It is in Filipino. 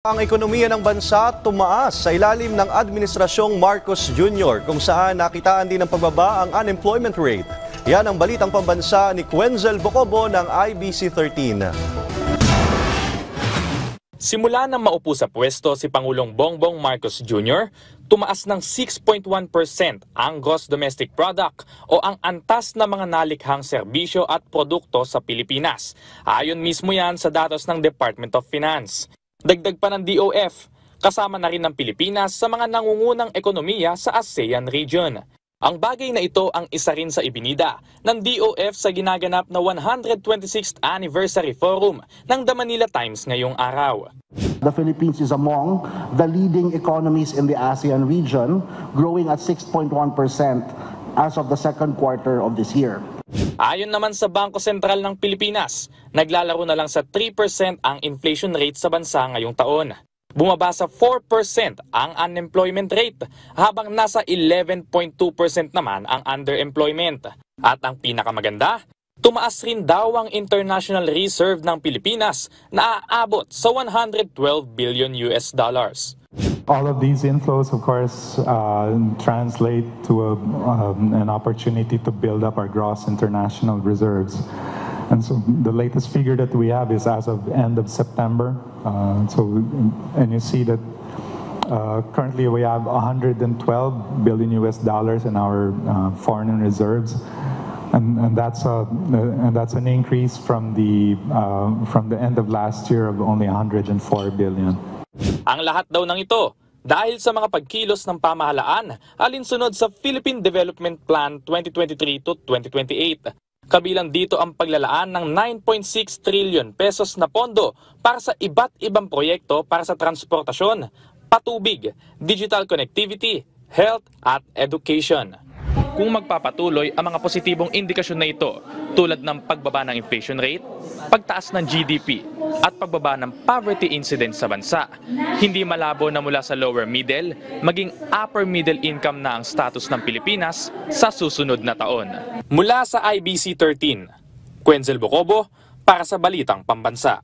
Ang ekonomiya ng bansa tumaas sa ilalim ng Administrasyong Marcos Jr. kung saan nakitaan din ng pagbaba ang unemployment rate. Yan ang balitang pambansa ni Quenzel Bocobo ng IBC 13. Simula nang maupo sa pwesto si Pangulong Bongbong Marcos Jr., tumaas ng 6.1% ang gross domestic product o ang antas na mga nalikhang serbisyo at produkto sa Pilipinas. Ayon mismo yan sa datos ng Department of Finance. Dagdag pa ng DOF, kasama na rin ng Pilipinas sa mga nangungunang ekonomiya sa ASEAN region. Ang bagay na ito ang isa rin sa ibinida ng DOF sa ginaganap na 126th Anniversary Forum ng The Manila Times ngayong araw. The Philippines is among the leading economies in the ASEAN region, growing at 6.1% as of the second quarter of this year. Ayon naman sa Bangko Sentral ng Pilipinas, naglalaro na lang sa 3% ang inflation rate sa bansa ngayong taon. Bumaba sa 4% ang unemployment rate, habang nasa 11.2% naman ang underemployment. At ang pinakamaganda, tumaas rin daw ang international reserve ng Pilipinas na aabot sa 112 billion US dollars. All of these inflows, of course, translate to an opportunity to build up our gross international reserves. And so the latest figure that we have is as of end of September. And you see that currently we have 112 billion US dollars in our foreign reserves. And that's an increase from the end of last year of only 104 billion. Ang lahat daw ng ito dahil sa mga pagkilos ng pamahalaan alinsunod sa Philippine Development Plan 2023 to 2028. Kabilang dito ang paglalaan ng 9.6 trillion pesos na pondo para sa iba't ibang proyekto para sa transportasyon, patubig, digital connectivity, health at education. Kung magpapatuloy ang mga positibong indikasyon na ito tulad ng pagbaba ng inflation rate, pagtaas ng GDP at pagbaba ng poverty incidence sa bansa, hindi malabo na mula sa lower middle, maging upper middle income na ang status ng Pilipinas sa susunod na taon. Mula sa IBC 13, Quenzel Bocobo para sa Balitang Pambansa.